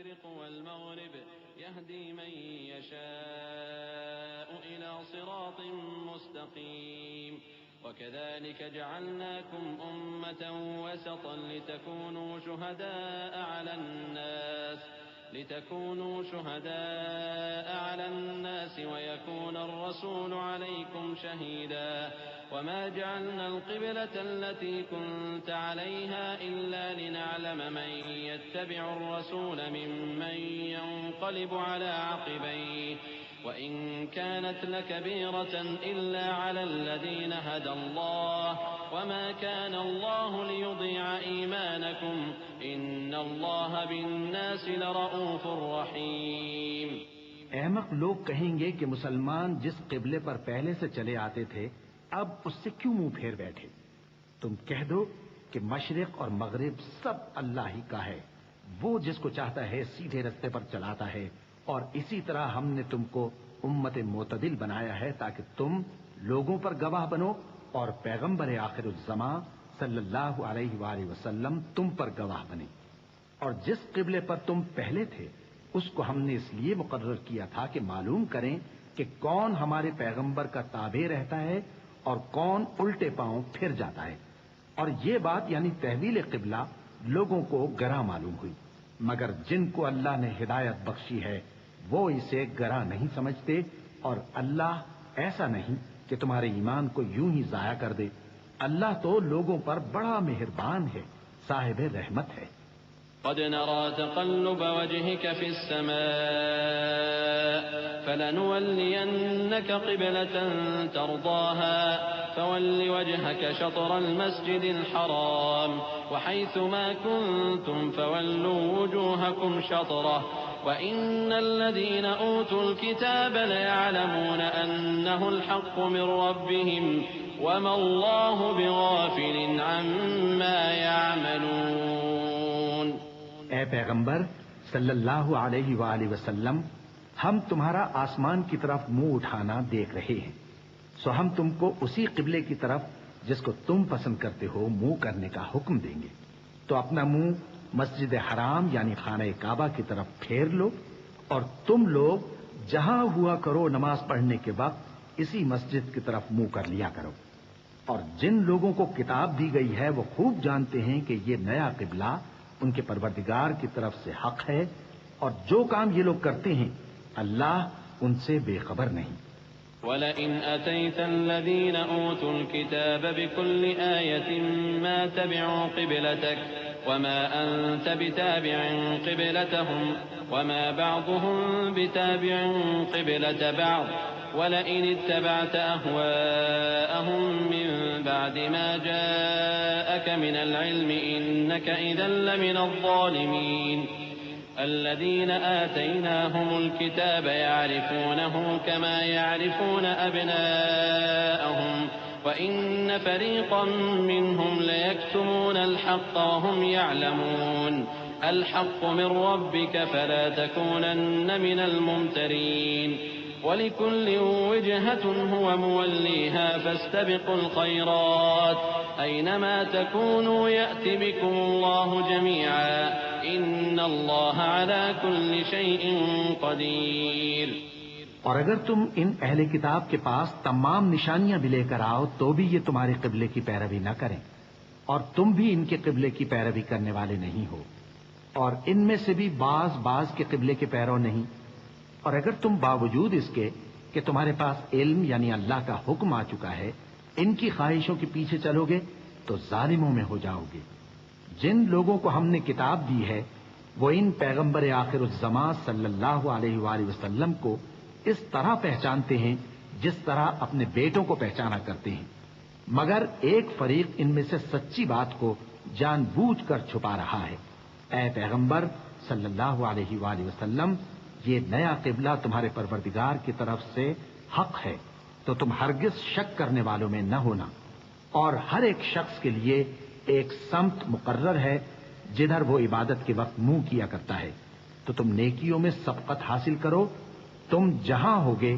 المشرق والمغرب يهدي من يشاء إلى صراط مستقيم وكذلك جعلناكم أمة وسطا لتكونوا شهداء على الناس ويكون الرسول عليكم شهيدا وما جعلنا القبلة التي كنت عليها إلا لنعلم من يتبع الرسول ممن ينقلب على عقبيه وإن كانت لكبيرة إلا على الذين هدى الله وما كان الله ليضيع إيمانكم إن الله بالناس لرؤوف رحيم۔ احمق لوگ کہیں گے کہ مسلمان جس قبلے پر پہلے سے چلے آتے تھے اب اس سے کیوں منہ پھیر بیٹھے؟ تم کہہ دو کہ مشرق اور مغرب سب اللہ ہی کا ہے، وہ جس کو چاہتا ہے سیدھے رستے پر چلاتا ہے، اور اسی طرح ہم نے تم کو امت معتدل بنایا ہے تاکہ تم لوگوں پر گواہ بنو اور پیغمبر آخر الزمان صلی اللہ علیہ وآلہ وسلم تم پر گواہ بنے۔ اور جس قبلے پر تم پہلے تھے اس کو ہم نے اس لیے مقرر کیا تھا کہ معلوم کریں کہ کون ہمارے پیغمبر کا تابع رہتا ہے اور کون الٹے پاؤں پھر جاتا ہے۔ اور یہ بات یعنی تحویل قبلہ لوگوں کو گراں معلوم ہوئی، مگر جن کو اللہ نے ہدایت بخشی ہے وہ اسے گراں نہیں سمجھتے، اور اللہ ایسا نہیں کہ تمہارے ایمان کو یوں ہی ضائع کر دے۔ اللہ تو لوگوں پر بڑا مہربان ہے، صاحب رحمت ہے۔ قد نرى تقلب وجهك في السماء فلنولينك قبلة ترضاها فول وجهك شطر المسجد الحرام وحيث ما كنتم فولوا وجوهكم شطره وإن الذين أوتوا الكتاب ليعلمون أنه الحق من ربهم وما الله بغافل عما يعملون۔ اے پیغمبر صلی اللہ علیہ وآلہ وسلم، ہم تمہارا آسمان کی طرف منہ اٹھانا دیکھ رہے ہیں، سو ہم تم کو اسی قبلے کی طرف جس کو تم پسند کرتے ہو منہ کرنے کا حکم دیں گے، تو اپنا منہ مسجد حرام یعنی خانہ کعبہ کی طرف پھیر لو، اور تم لوگ جہاں ہوا کرو نماز پڑھنے کے وقت اسی مسجد کی طرف منہ کر لیا کرو۔ اور جن لوگوں کو کتاب دی گئی ہے وہ خوب جانتے ہیں کہ یہ نیا قبلہ ان کے پروردگار کی طرف سے حق ہے، اور جو کام یہ لوگ کرتے ہیں اللہ ان سے بے خبر نہیں۔ وَلَئِنْ أَتَيْتَ الَّذِينَ أُوتُوا الْكِتَابَ بِكُلِّ آيَةٍ مَا تَبِعُوا قِبْلَتَكَ وَمَا أَنْتَ بِتَابِعٍ قِبْلَتَهُمْ وَمَا بَعْضُهُمْ بِتَابِعٍ قِبْلَةَ بَعْضٍ وَلَئِنِ اتَّبَعْتَ أَهْوَاءَهُمْ مِنْ بَعْدِ مَا جَاءَكَ مِنَ الْعِلْمِ إِنَّكَ إِذًا لَمِنَ الظَّالِمِينَ۔ الذين آتيناهم الكتاب يعرفونه كما يعرفون أبناءهم وإن فريقا منهم ليكتمون الحق وهم يعلمون الحق من ربك فلا تكونن من الممترين ولكل وجهة هو موليها فاستبقوا الخيرات أينما تكونوا يأت بكم الله جميعا ان اللہ علی کل شیء قدیر۔ اور اگر تم ان اہل کتاب کے پاس تمام نشانیاں بھی لے کر آؤ تو بھی یہ تمہارے قبلے کی پیروی نہ کریں، اور تم بھی ان کے قبلے کی پیروی کرنے والے نہیں ہو، اور ان میں سے بھی بعض کے قبلے کے پیرو نہیں۔ اور اگر تم باوجود اس کے کہ تمہارے پاس علم یعنی اللہ کا حکم آ چکا ہے ان کی خواہشوں کے پیچھے چلو گے تو ظالموں میں ہو جاؤ گے۔ جن لوگوں کو ہم نے کتاب دی ہے وہ ان پیغمبر آخر الزمان صلی اللہ علیہ وآلہ وسلم کو اس طرح پہچانتے ہیں جس طرح اپنے بیٹوں کو پہچانا کرتے ہیں، مگر ایک فریق ان میں سے سچی بات کو جان بوجھ کر چھپا رہا ہے۔ اے پیغمبر صلی اللہ علیہ وآلہ وسلم، یہ نیا قبلہ تمہارے پروردگار کی طرف سے حق ہے، تو تم ہرگز شک کرنے والوں میں نہ ہونا، اور ہر ایک شخص کے لیے ایک سمت مقرر ہے جدھر وہ عبادت کے وقت منہ کیا کرتا ہے، تو تم نیکیوں میں سبقت حاصل کرو، تم جہاں ہوگے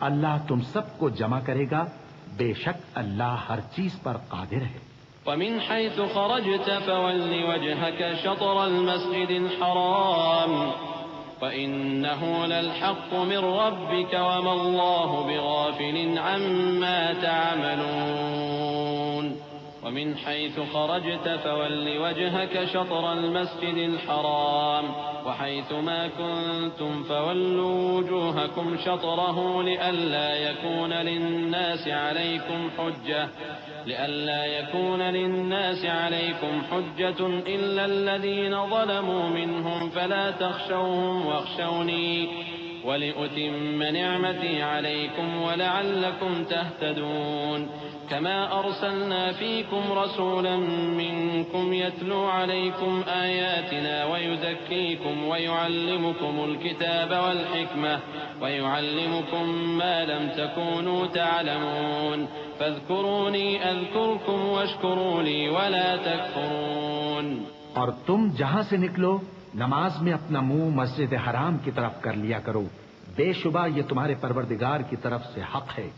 اللہ تم سب کو جمع کرے گا، بے شک اللہ ہر چیز پر قادر ہے۔ ومن حيث خرجت فول وجهك شطر المسجد الحرام وَإِنَّهُ لَلْحَقُّ مِنْ رَبِّكَ وَمَا اللَّهُ بِغَافِلٍ عَمَّا تَعْمَلُونَ ومن حيث خرجت فول وجهك شطر المسجد الحرام وحيث ما كنتم فولوا وجوهكم شطره لئلا يكون للناس عليكم حجة إلا الذين ظلموا منهم فلا تخشوهم واخشوني ولأتم نعمتي عليكم ولعلكم تهتدون كما أرسلنا فيكم رسولا منكم يتلو عليكم آياتنا ويزكيكم ويعلمكم الكتاب والحكمة ويعلمكم ما لم تكونوا تعلمون فاذكروني أذكركم واشكروا لي ولا تكفرون. اور تم جہاں سے نکلو نماز میں اپنا منہ مسجد حرام کی طرف کر لیا کرو، بے شبہ یہ تمہارے پروردگار کی طرف سے حق ہے،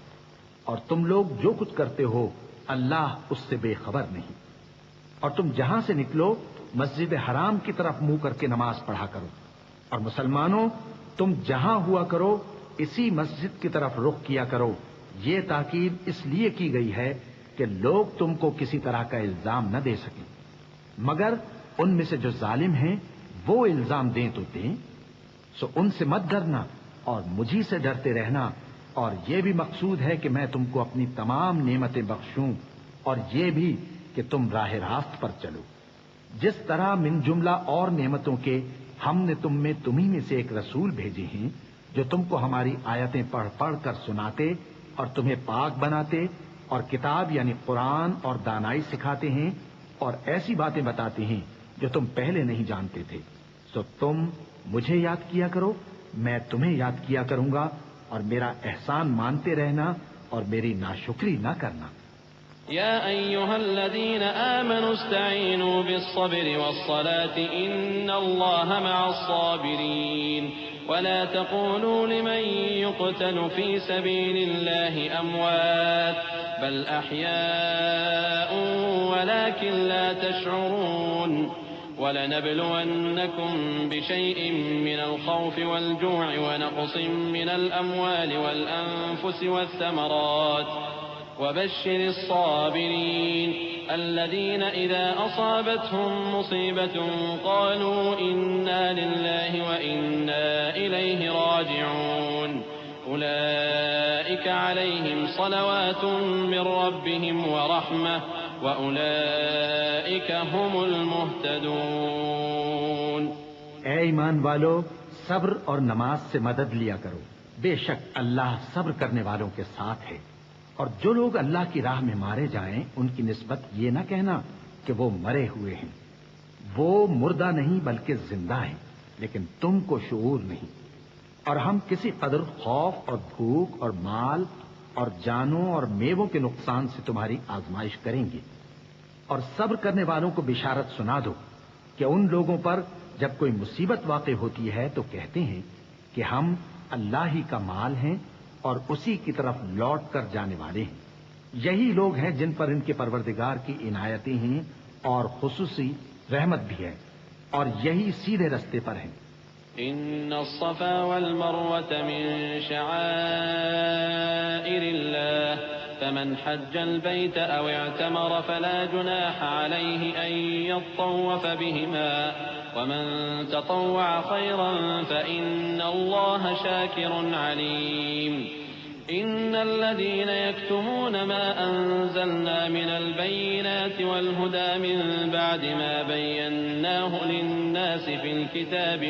اور تم لوگ جو کچھ کرتے ہو اللہ اس سے بے خبر نہیں. اور تم جہاں سے نکلو مسجد حرام کی طرف منہ کر کے نماز پڑھا کرو، اور مسلمانوں تم جہاں ہوا کرو اسی مسجد کی طرف رخ کیا کرو. یہ تاکید اس لیے کی گئی ہے کہ لوگ تم کو کسی طرح کا الزام نہ دے سکیں، مگر ان میں سے جو ظالم ہیں وہ الزام دیں تو دیں. سو ان سے مت ڈرنا اور مجھی سے ڈرتے رہنا، اور یہ بھی مقصود ہے کہ میں تم کو اپنی تمام نعمتیں بخشوں، اور یہ بھی کہ تم راہ راست پر چلو. جس طرح من جملہ اور نعمتوں کے ہم نے تمہیں میں سے ایک رسول بھیجے ہیں جو تم کو ہماری آیتیں پڑھ پڑھ کر سناتے اور تمہیں پاک بناتے اور کتاب یعنی قرآن اور دانائی سکھاتے ہیں اور ایسی باتیں بتاتے ہیں جو تم پہلے نہیں جانتے تھے. سو تم مجھے یاد کیا کرو، میں تمہیں یاد کیا کروں گا، اور میرا احسان مانتے رہنا اور میری ناشکری نہ کرنا. يا أيها الذين آمنوا استعينوا بالصبر والصلاة إن الله مع الصابرين ولا تقولوا لمن يقتل في سبيل الله أموات بل أحياء ولكن لا تشعرون. ولنبلونكم بشيء من الخوف والجوع ونقص من الأموال والأنفس والثمرات وبشر الصابرين الذين إذا أصابتهم مصيبة قالوا إنا لله وإنا إليه راجعون أولئك عليهم صلوات من ربهم ورحمة وأولئك هم المهتدون. اے ایمان والو، صبر اور نماز سے مدد لیا کرو، بے شک اللہ صبر کرنے والوں کے ساتھ ہے. اور جو لوگ اللہ کی راہ میں مارے جائیں ان کی نسبت یہ نہ کہنا کہ وہ مرے ہوئے ہیں، وہ مردہ نہیں بلکہ زندہ ہیں، لیکن تم کو شعور نہیں. اور ہم کسی قدر خوف اور بھوک اور مال اور جانوں اور میووں کے نقصان سے تمہاری آزمائش کریں گے. اور صبر کرنے والوں کو بشارت سنا دو کہ ان لوگوں پر جب کوئی مصیبت واقع ہوتی ہے تو کہتے ہیں کہ ہم اللہ ہی کا مال ہیں اور اسی کی طرف لوٹ کر جانے والے ہیں. یہی لوگ ہیں جن پر ان کے پروردگار کی عنایتیں ہیں اور خصوصی رحمت بھی ہے، اور یہی سیدھے رستے پر ہیں. إن الصفا والمروة من شعائر الله فمن حج البيت أو اعتمر فلا جناح عليه أن يطوف بهما ومن تطوع خيرا فإن الله شاكر عليم. إن الذين يكتمون ما أنزلنا من البينات والهدى من بعد ما بيناه للناس في الكتاب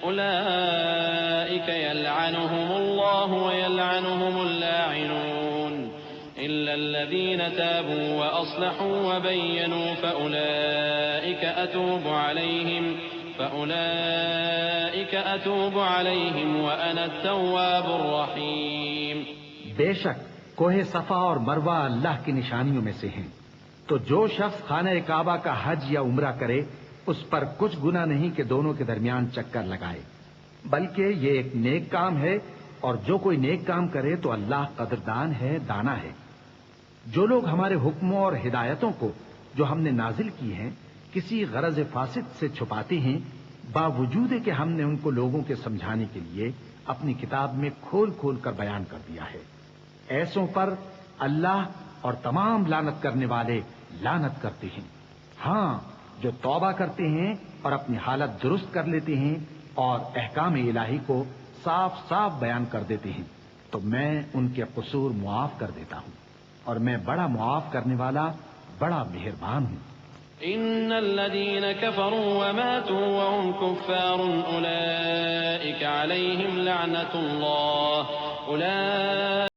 أولئك يلعنهم الله ويلعنهم اللاعنون إلا الذين تابوا وأصلحوا وبينوا فأولئك أتوب عليهم وأنا التواب الرحيم. بے شک کوہ صفا اور مروہ اللہ کی نشانیوں میں سے ہیں، تو جو شخص خانہ کعبہ کا حج یا عمرہ کرے اس پر کچھ گناہ نہیں کہ دونوں کے درمیان چکر لگائے، بلکہ یہ ایک نیک کام ہے، اور جو کوئی نیک کام کرے تو اللہ قدردان ہے، دانا ہے. جو لوگ ہمارے حکموں اور ہدایتوں کو جو ہم نے نازل کی ہیں کسی غرض فاسد سے چھپاتے ہیں، باوجود کہ ہم نے ان کو لوگوں کے سمجھانے کے لیے اپنی کتاب میں کھول کھول کر بیان کر دیا ہے، ایسوں پر اللہ اور تمام لعنت کرنے والے لعنت کرتے ہیں۔ ہاں، جو توبہ کرتے ہیں اور اپنی حالت درست کر لیتے ہیں اور احکام الہی کو صاف صاف بیان کر دیتے ہیں تو میں ان کے قصور معاف کر دیتا ہوں، اور میں بڑا معاف کرنے والا، بڑا مہربان ہوں۔ إن الذين كفروا وماتوا وهم كفار أولئك عليهم لعنة الله أولئك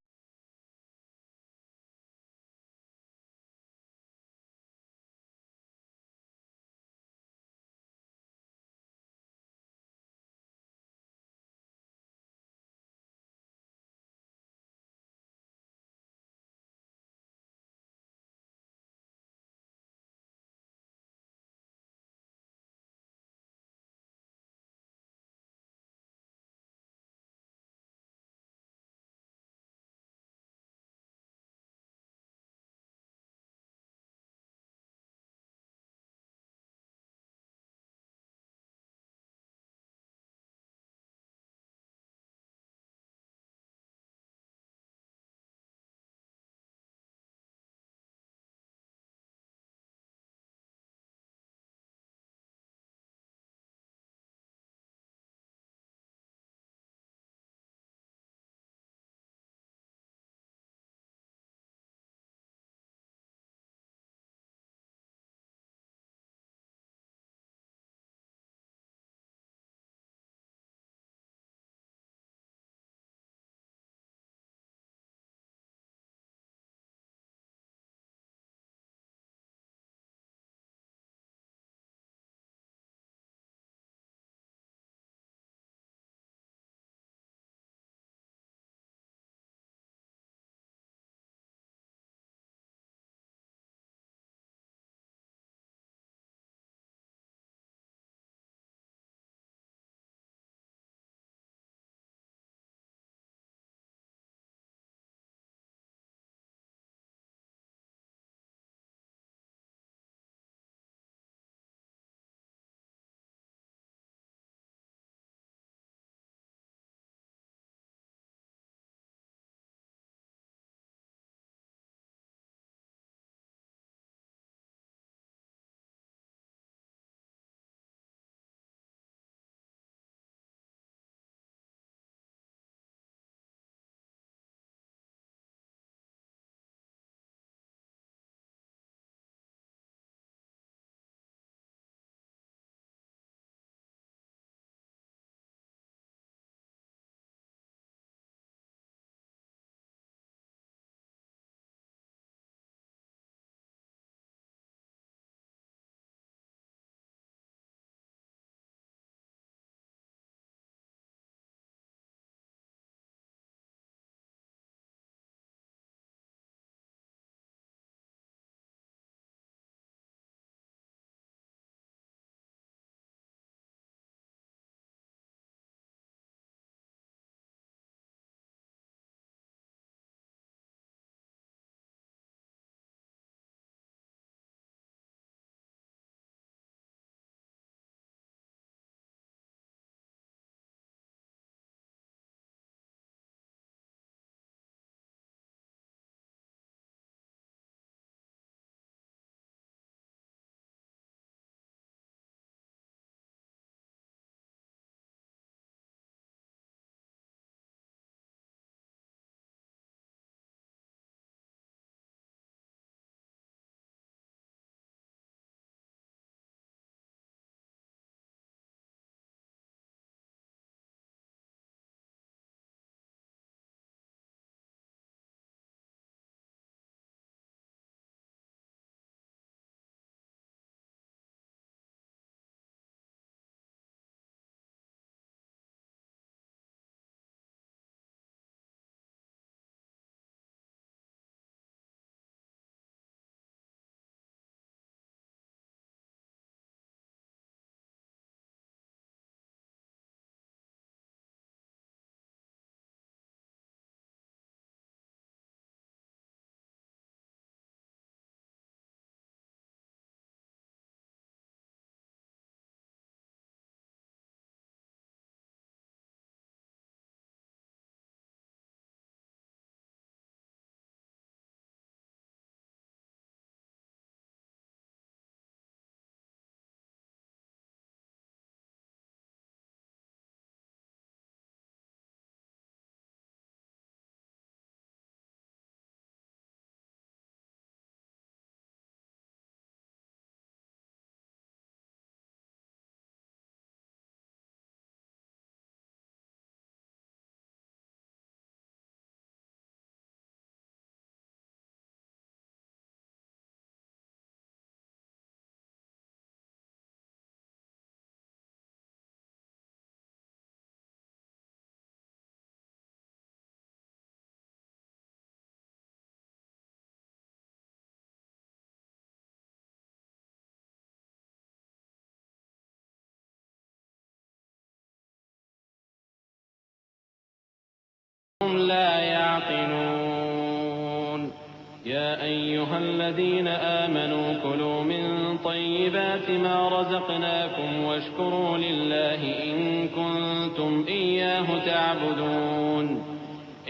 أيها الذين آمنوا كلوا من طيبات ما رزقناكم واشكروا لله إن كنتم إياه تعبدون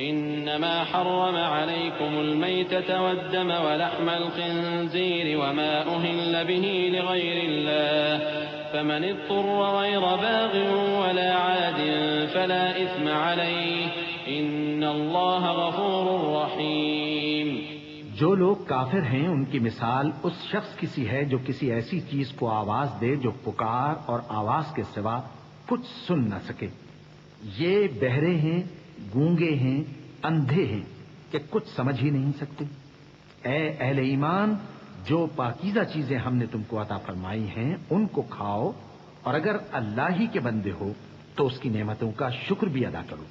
إنما حرم عليكم الميتة والدم ولحم الخنزير وما أهل به لغير الله فمن اضطر غير باغ ولا عاد فلا إثم عليه إن الله غفور رحيم. جو لوگ کافر ہیں ان کی مثال اس شخص کی سی ہے جو کسی ایسی چیز کو آواز دے جو پکار اور آواز کے سوا کچھ سن نہ سکے. یہ بہرے ہیں، گونگے ہیں، اندھے ہیں کہ کچھ سمجھ ہی نہیں سکتے. اے اہل ایمان، جو پاکیزہ چیزیں ہم نے تم کو عطا فرمائی ہیں ان کو کھاؤ، اور اگر اللہ ہی کے بندے ہو تو اس کی نعمتوں کا شکر بھی ادا کرو.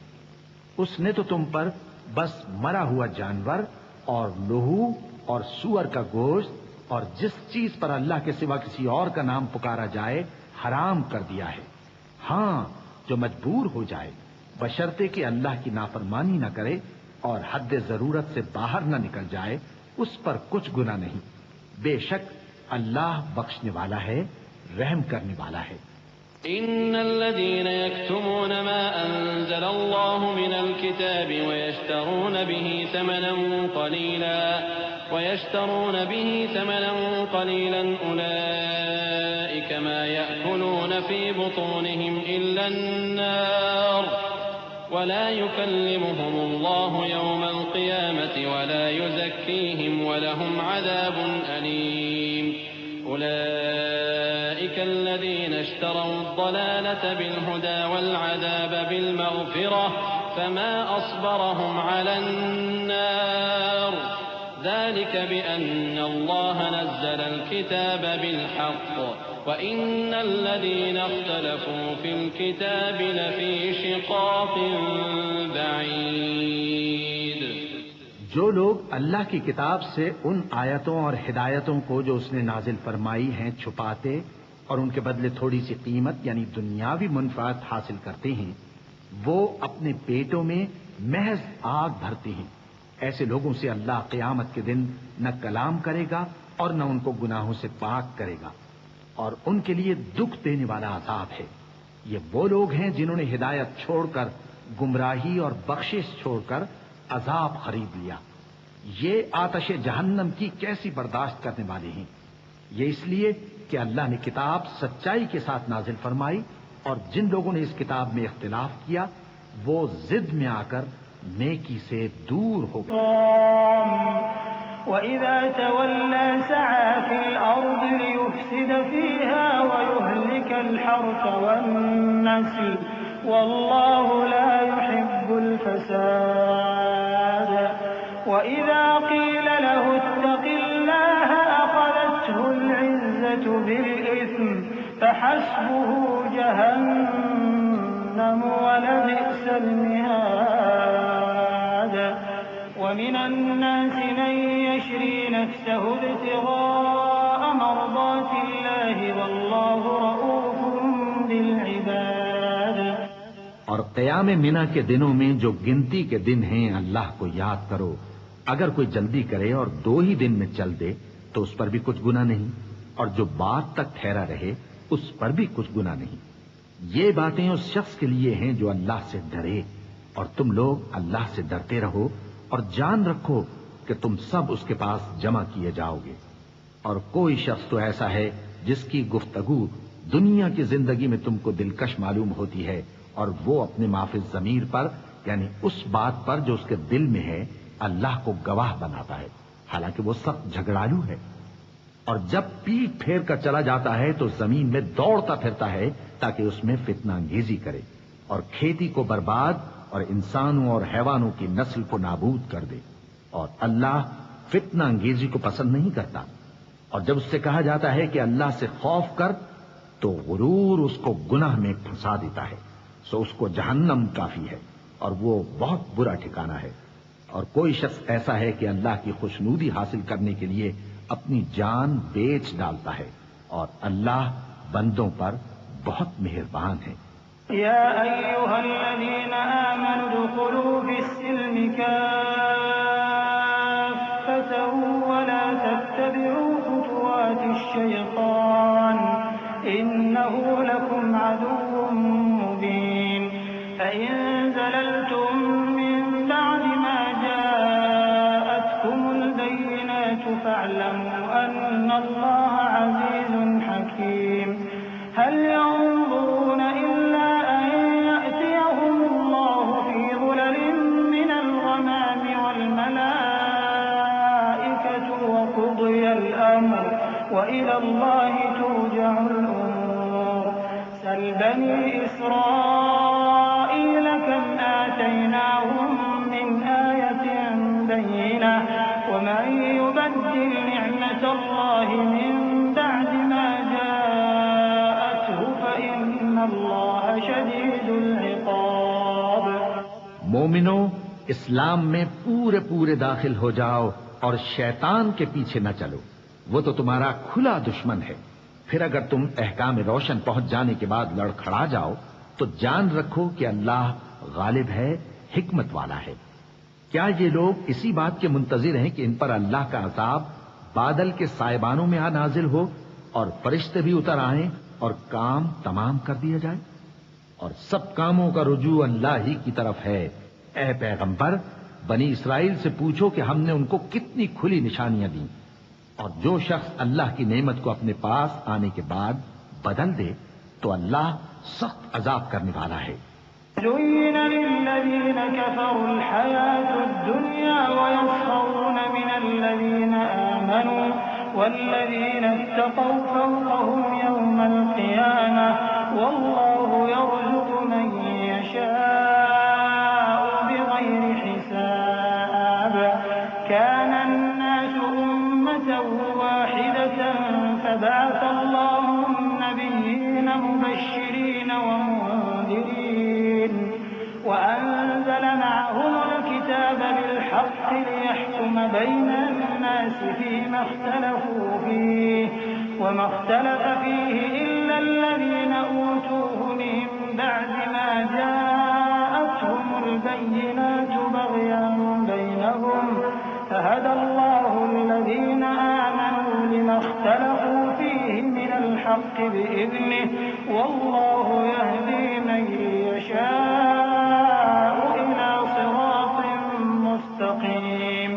اس نے تو تم پر بس مرا ہوا جانور اور لہو اور سور کا گوشت اور جس چیز پر اللہ کے سوا کسی اور کا نام پکارا جائے حرام کر دیا ہے. ہاں، جو مجبور ہو جائے بشرطے کہ اللہ کی نافرمانی نہ کرے اور حد ضرورت سے باہر نہ نکل جائے، اس پر کچھ گناہ نہیں. بے شک اللہ بخشنے والا ہے، رحم کرنے والا ہے. إن الذين يكتمون ما أنزل الله من الكتاب ويشترون به ثمنا قليلا أولئك ما يأكلون في بطونهم إلا النار ولا يكلمهم الله يوم القيامة ولا يزكيهم ولهم عذاب أليم. أولئك الذين اشتروا الضلالة بالهدى والعذاب بالمغفرة فما أصبرهم على النار ذلك بأن الله نزل الكتاب بالحق وإن الذين اختلفوا في الكتاب لفي شقاق بعيد. جو لوگ اللہ کی کتاب سے ان آیتوں اور ہدایتوں کو جو اس نے نازل فرمائی ہیں چھپاتے اور ان کے بدلے تھوڑی سی قیمت یعنی دنیاوی منفعت حاصل کرتے ہیں، وہ اپنے پیٹوں میں محض آگ بھرتے ہیں. ایسے لوگوں سے اللہ قیامت کے دن نہ کلام کرے گا اور نہ ان کو گناہوں سے پاک کرے گا، اور ان کے لیے دکھ دینے والا عذاب ہے. یہ وہ لوگ ہیں جنہوں نے ہدایت چھوڑ کر گمراہی اور بخشش چھوڑ کر عذاب خرید لیا. یہ آتش جہنم کی کیسی برداشت کرنے والے ہیں. یہ اس لیے کہ اللہ نے کتاب سچائی کے ساتھ نازل فرمائی، اور جن لوگوں نے اس کتاب میں اختلاف کیا وہ ضد میں آ کر نیکی سے دور ہو گئے. وَإِذَا تَوَلَّى سَعَى فِي الْأَرْضِ لِيُفْسِدَ فِيهَا وَيُهْلِكَ الْحَرْثَ وَالنَّسْلَ وَاللَّهُ لَا يُحِبُّ الْفَسَادَ. وَإِذَا قِيلَ لَهُ اتَّقِ اللَّهَ أَخَذَتْهُ الْعِزَّةُ بِالْإِثْمِ فَحَسْبُهُ جَهَنَّمُ وَلَبِئْسَ الْمِهَادُ. وَمِنَ النَّاسِ مَن يَشْرِي نَفْسَهُ ابْتِغَاءَ مَرْضَاتِ اللَّهِ وَاللَّهُ رَءُوفٌ بِالْعِبَادِ. اور قیام منی کے دنوں میں جو گنتی کے دن ہیں اللہ کو یاد کرو. اگر کوئی جلدی کرے اور 2 ہی دن میں چل دے تو اس پر بھی کچھ گناہ نہیں، اور جو بات تک ٹھہرا رہے اس پر بھی کچھ گناہ نہیں. یہ باتیں اس شخص کے لیے ہیں جو اللہ سے ڈرے، اور تم لوگ اللہ سے ڈرتے رہو اور جان رکھو کہ تم سب اس کے پاس جمع کیے جاؤ گے. اور کوئی شخص تو ایسا ہے جس کی گفتگو دنیا کی زندگی میں تم کو دلکش معلوم ہوتی ہے، اور وہ اپنے معافی ضمیر پر یعنی اس بات پر جو اس کے دل میں ہے اللہ کو گواہ بناتا ہے، حالانکہ وہ سخت جھگڑالو ہے. اور جب پیٹ پھیر کر چلا جاتا ہے تو زمین میں دوڑتا پھرتا ہے تاکہ اس میں فتنہ انگیزی کرے اور کھیتی کو برباد اور انسانوں اور حیوانوں کی نسل کو نابود کر دے. اور اللہ فتنہ انگیزی کو پسند نہیں کرتا. اور جب اس سے کہا جاتا ہے کہ اللہ سے خوف کر تو غرور اس کو گناہ میں پھنسا دیتا ہے، سو اس کو جہنم کافی ہے اور وہ بہت برا ٹھکانہ ہے. اور کوئی شخص ایسا ہے کہ اللہ کی خوشنودی حاصل کرنے کے لیے اپنی جان بیچ ڈالتا ہے، اور اللہ بندوں پر بہت مہربان ہے. يا أيها الذين آمنوا ادخلوا في السلم كافة إنه لكم عدو مبين فإن زللتم من بعد ما جاءتكم البينات فاعلموا أن الله عزيز حكيم هل ينظرون إلا أن يأتيهم الله في ظلل من الغمام والملائكة وقضي الأمر وإلى الله ترجع الأمور سل بني إسرائيل كم آتيناهم من آية بينة ومن يبدل نعمة الله من بعد ما جاءته فإن الله شديد العقاب. مومنو، اسلام میں پورے داخل ہو جاؤ اور شیطان کے پیچھے نہ چلو، وہ تو تمہارا کھلا دشمن ہے. پھر اگر تم احکام روشن پہنچ جانے کے بعد لڑکھڑا جاؤ تو جان رکھو کہ اللہ غالب ہے، حکمت والا ہے. کیا یہ لوگ اسی بات کے منتظر ہیں کہ ان پر اللہ کا عذاب بادل کے سائبانوں میں نازل ہو اور فرشتے بھی اتر آئیں اور کام تمام کر دیا جائے؟ اور سب کاموں کا رجوع اللہ ہی کی طرف ہے. اے پیغمبر، بنی اسرائیل سے پوچھو کہ ہم نے ان کو کتنی کھلی نشانیاں دیں، اور جو شخص اللہ کی نعمت کو اپنے پاس آنے کے بعد بدل دے تو اللہ سخت عذاب کرنے والا ہے. زين للذين كفروا الحياة الدنيا ويسخرون من الذين آمنوا والذين اتقوا فوقهم يوم القيامة والله يرزق من يشاء بغير حساب. كان الناس أمة واحدة فبعث الله النبيين مبشرين ومنذرين وأنزل معهم الكتاب بالحق ليحكم بين الناس فيما اختلفوا فيه وما اختلف فيه إلا الذين أوتوه من بعد ما جاءتهم البينات بغيا بينهم فهدى الله الذين آمنوا لما اختلفوا فيه من الحق بإذنه والله يهدي من يشاء إلى صراط مستقيم.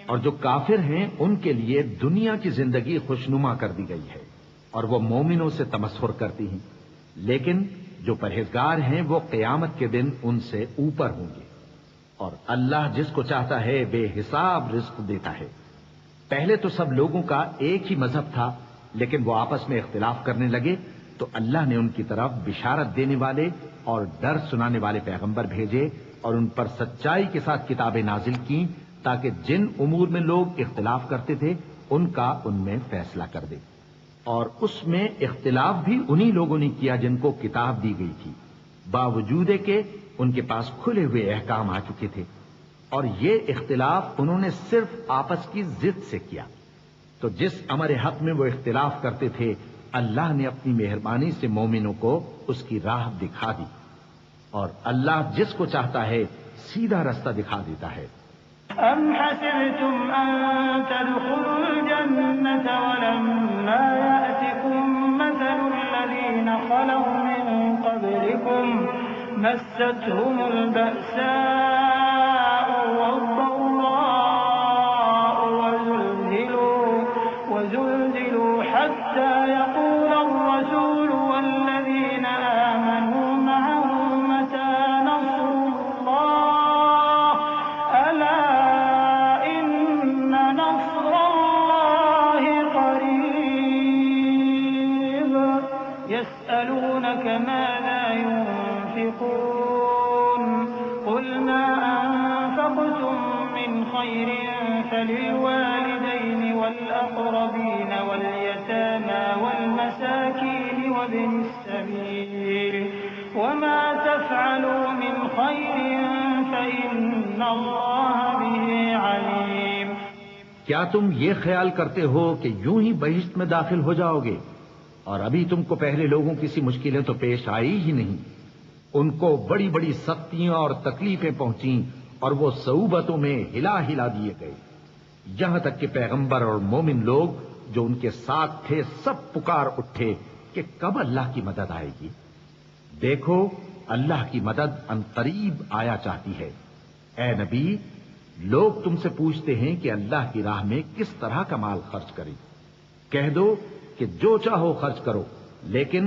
اور جو کافر ہیں ان کے لیے دنیا کی زندگی خوشنما کر دی گئی ہے اور وہ مومنوں سے تمسخر کرتی ہیں، لیکن جو پرہیزگار ہیں وہ قیامت کے دن ان سے اوپر ہوں گے. اور اللہ جس کو چاہتا ہے بے حساب رزق دیتا ہے. پہلے تو سب لوگوں کا ایک ہی مذہب تھا، لیکن وہ آپس میں اختلاف کرنے لگے تو اللہ نے ان کی طرف بشارت دینے والے اور ڈر سنانے والے پیغمبر بھیجے اور ان پر سچائی کے ساتھ کتابیں نازل کی تاکہ جن امور میں لوگ اختلاف کرتے تھے ان کا ان میں فیصلہ کر دے. اور اس میں اختلاف بھی انہی لوگوں نے کیا جن کو کتاب دی گئی تھی، باوجود کہ ان کے پاس کھلے ہوئے احکام آ چکے تھے. اور یہ اختلاف انہوں نے صرف آپس کی ضد سے کیا. تو جس امر حق میں وہ اختلاف کرتے تھے اللہ نے اپنی مہربانی سے مومنوں کو اس کی راہ دکھا دی، اور اللہ جس کو چاہتا ہے سیدھا رستہ دکھا دیتا ہے. أم حسبتم أن تدخلوا الجنة ولما يأتكم مثل الذين خلوا من قبلكم مستهم البأساء والضراء وزلزلوا حتى يقول الرسول والذين آمنوا معه متى نصر الله ألا إن نصر الله قريب. يسألونك ماذا ينفقون قل ما أنفقتم من خير فللوالدين والأقربين واليتامى والمساكين وابن السبيل وما تفعلوا من خير فإن الله به عليم. کیا تم یہ خیال کرتے ہو کہ یوں ہی بہشت میں داخل ہو جاؤ گے اور ابھی تم کو پہلے لوگوں کی سی مشکلیں تو پیش آئی ہی نہیں؟ ان کو بڑی بڑی سختیاں اور تکلیفیں پہنچیں اور وہ صعوبتوں میں ہلا ہلا دیے گئے، یہاں تک کہ پیغمبر اور مومن لوگ جو ان کے ساتھ تھے سب پکار اٹھے کہ کب اللہ کی مدد آئے گی؟ دیکھو اللہ کی مدد عنقریب آیا چاہتی ہے۔ اے نبی، لوگ تم سے پوچھتے ہیں کہ اللہ کی راہ میں کس طرح کا مال خرچ کریں۔ کہہ دو کہ جو چاہو خرچ کرو، لیکن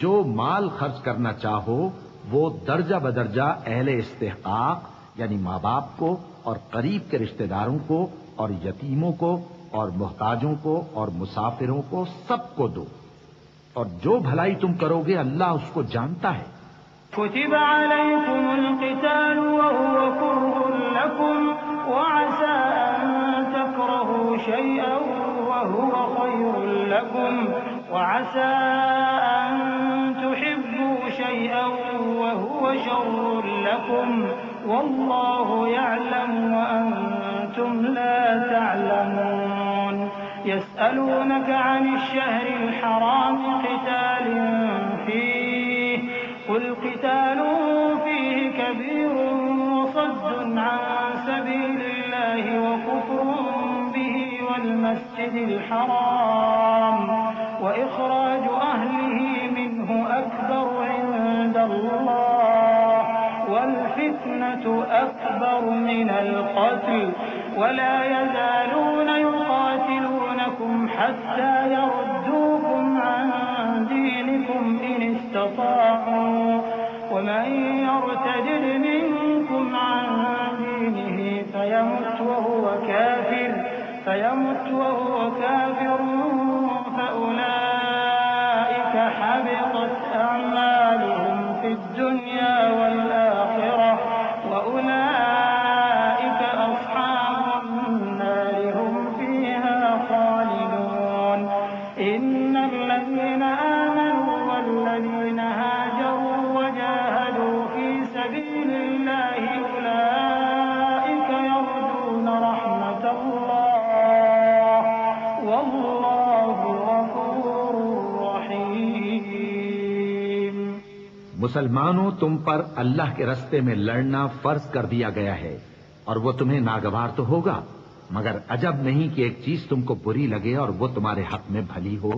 جو مال خرچ کرنا چاہو وہ درجہ بدرجہ اہل استحقاق یعنی ماں باپ کو اور قریب کے رشتہ داروں کو اور یتیموں کو اور محتاجوں کو اور مسافروں کو سب کو دو، اور جو بھلائی تم کرو گے اللہ اس کو جانتا ہے۔ كتب عليكم القتال وهو كره لكم وعسى أن تكرهوا شيئا وهو خير لكم وعسى أن تحبوا شيئا وهو شر لكم والله يعلم وأنتم لا تعلمون يسألونك عن الشهر الحرام قتال فيه قل قتال فيه كبير وصد عن سبيل الله وكفر به والمسجد الحرام وإخراج أهله منه أكبر عند الله والفتنة أكبر من القتل ولا يزالون يقاتلونكم حتى يردوكم عن دينكم إن استطاعوا ومن يرتد منكم عن دينه فيمت وهو كافر فأولئك حبطت أعمالهم في الدنيا والآخرة وأولئك أصحاب النار هم فيها خالدون إن الذين آمنوا والذين هاجروا وجاهدوا في سبيل الله أولئك يرجون رحمة الله والله غفور رحيم۔ مسلمانوں، تم پر اللہ کے رستے میں لڑنا فرض کر دیا گیا ہے، اور وہ تمہیں ناگوار تو ہوگا، مگر عجب نہیں کہ ایک چیز تم کو بری لگے اور وہ تمہارے حق میں بھلی ہو،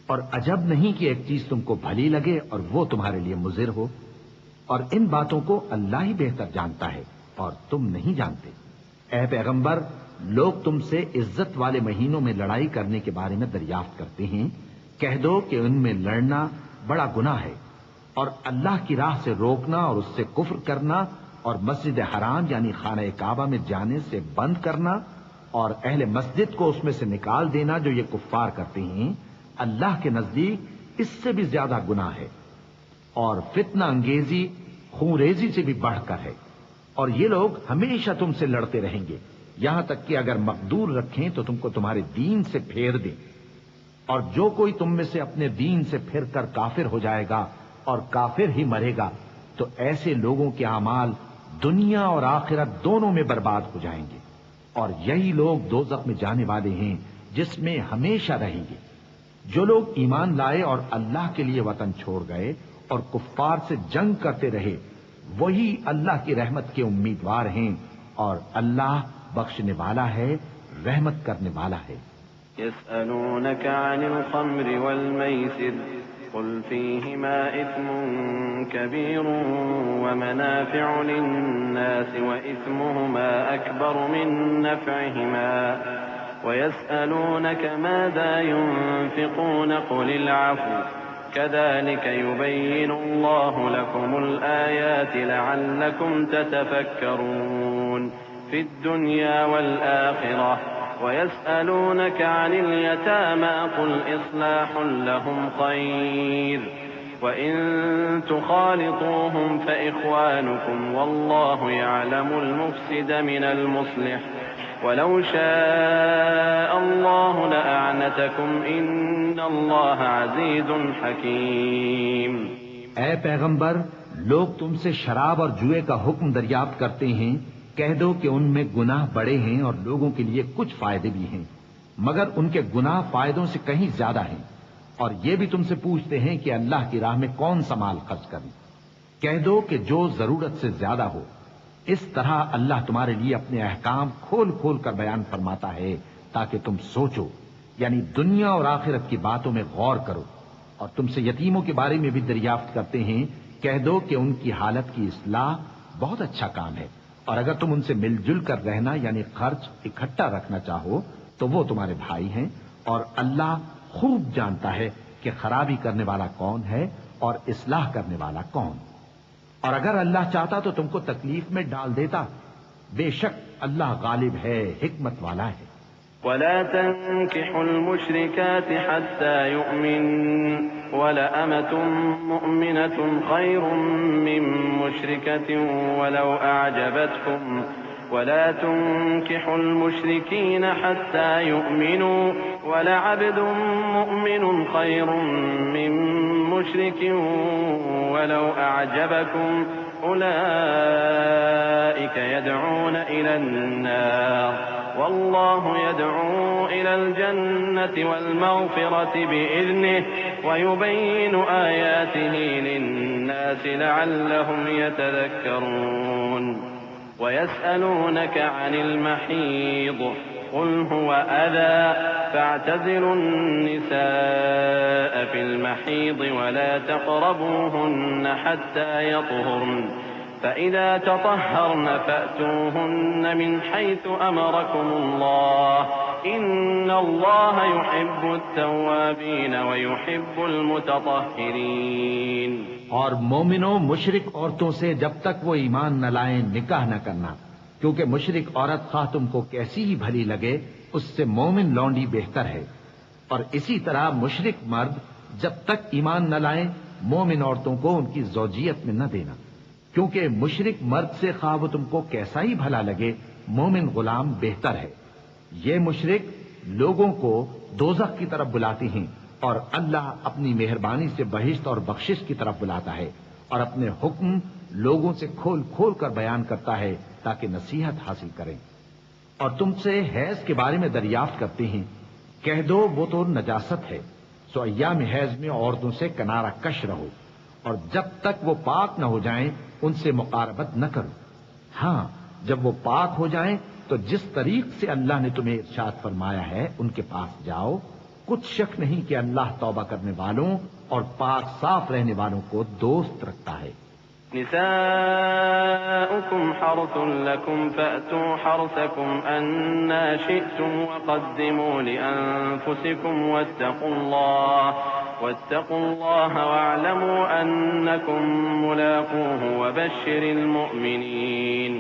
اور عجب نہیں کہ ایک چیز تم کو بھلی لگے اور وہ تمہارے لیے مضر ہو، اور ان باتوں کو اللہ ہی بہتر جانتا ہے اور تم نہیں جانتے۔ اے پیغمبر، لوگ تم سے عزت والے مہینوں میں لڑائی کرنے کے بارے میں دریافت کرتے ہیں، کہہ دو کہ ان میں لڑنا بڑا گناہ ہے، اور اللہ کی راہ سے روکنا اور اس سے کفر کرنا اور مسجد حرام یعنی خانہ کعبہ میں جانے سے بند کرنا اور اہل مسجد کو اس میں سے نکال دینا جو یہ کفار کرتے ہیں، اللہ کے نزدیک اس سے بھی زیادہ گناہ ہے، اور فتنہ انگیزی خونریزی سے بھی بڑھ کر ہے، اور یہ لوگ ہمیشہ تم سے لڑتے رہیں گے یہاں تک کہ اگر مقدور رکھیں تو تم کو تمہارے دین سے پھیر دیں، اور جو کوئی تم میں سے اپنے دین سے پھر کر کافر ہو جائے گا اور کافر ہی مرے گا تو ایسے لوگوں کے اعمال دنیا اور آخرت دونوں میں برباد ہو جائیں گے، اور یہی لوگ دوزخ میں جانے والے ہیں جس میں ہمیشہ رہیں گے۔ جو لوگ ایمان لائے اور اللہ کے لیے وطن چھوڑ گئے اور کفار سے جنگ کرتے رہے وہی اللہ کی رحمت کے امیدوار ہیں، اور اللہ بخشنے والا ہے، رحمت کرنے والا ہے۔ يسألونك عن الخمر والميسر قل فيهما إثم كبير ومنافع للناس وإثمهما أكبر من نفعهما ويسألونك ماذا ينفقون قل العفو كذلك يبين الله لكم الآيات لعلكم تتفكرون في الدنيا والآخرة ويسألونك عن اليتامى قل إصلاح لهم خير وإن تخالطوهم فإخوانكم والله يعلم المفسد من المصلح ولو شاء الله لأعنتكم إن الله عزيز حكيم۔ اے پیغمبر، لوگ تم سے شراب اور جوئے کا حکم دریافت کرتے ہیں، کہہ دو کہ ان میں گناہ بڑے ہیں اور لوگوں کے لیے کچھ فائدے بھی ہیں، مگر ان کے گناہ فائدوں سے کہیں زیادہ ہیں، اور یہ بھی تم سے پوچھتے ہیں کہ اللہ کی راہ میں کون سا مال خرچ کریں، کہہ دو کہ جو ضرورت سے زیادہ ہو۔ اس طرح اللہ تمہارے لیے اپنے احکام کھول کھول کر بیان فرماتا ہے تاکہ تم سوچو، یعنی دنیا اور آخرت کی باتوں میں غور کرو۔ اور تم سے یتیموں کے بارے میں بھی دریافت کرتے ہیں، کہہ دو کہ ان کی حالت کی اصلاح بہت اچھا کام ہے، اور اگر تم ان سے مل جل کر رہنا یعنی خرچ اکٹھا رکھنا چاہو تو وہ تمہارے بھائی ہیں، اور اللہ خوب جانتا ہے کہ خرابی کرنے والا کون ہے اور اصلاح کرنے والا کون۔ اور اگر اللہ چاہتا تو تم کو تکلیف میں ڈال دیتا، بے شک اللہ غالب ہے، حکمت والا ہے۔ ولا تنكحوا المشركات حتى يؤمن ولأمة مؤمنة خير من مشركة ولو أعجبتكم ولا تنكحوا المشركين حتى يؤمنوا ولعبد مؤمن خير من مشرك ولو أعجبكم أولئك يدعون إلى النار والله يدعو إلى الجنة والمغفرة بإذنه ويبين آياته للناس لعلهم يتذكرون ويسألونك عن المحيض قل هو أذى فاعتزلوا النساء في المحيض ولا تقربوهن حتى يطهرن فإذا تطهرن فأتوهن من حيث أمركم الله إن الله يحب التوابين ويحب المتطهرين۔ اور مومنوں مشرک عورتوں سے جب تک وہ ایمان نہ لائیں نکاح نہ کرنا، کیونکہ مشرک عورت خواہ تم کو کیسی ہی بھلی لگے اس سے مومن لونڈی بہتر ہے، اور اسی طرح مشرک مرد جب تک ایمان نہ لائیں مومن عورتوں کو ان کی زوجیت میں نہ دینا، کیونکہ مشرک مرد سے خواہ وہ تم کو کیسا ہی بھلا لگے مومن غلام بہتر ہے۔ یہ مشرک لوگوں کو دوزخ کی طرف بلاتے ہیں، اور اللہ اپنی مہربانی سے بہشت اور بخشش کی طرف بلاتا ہے، اور اپنے حکم لوگوں سے کھول کھول کر بیان کرتا ہے تاکہ نصیحت حاصل کریں۔ اور تم سے حیض کے بارے میں دریافت کرتے ہیں، کہہ دو وہ تو نجاست ہے، سو ایام حیض میں عورتوں سے کنارہ کش رہو، اور جب تک وہ پاک نہ ہو جائیں ان سے مقاربت نہ کرو۔ ہاں جب وہ پاک ہو جائیں تو جس طریق سے اللہ نے تمہیں ارشاد فرمایا ہے ان کے پاس جاؤ، کچھ شک نہیں کہ اللہ توبہ کرنے والوں اور پاک صاف رہنے والوں کو دوست رکھتا ہے۔ نساؤكم حرث لكم فأتوا حرثكم أنا شئتم وقدموا لأنفسكم واتقوا الله واعلموا أنكم ملاقوه وبشر المؤمنين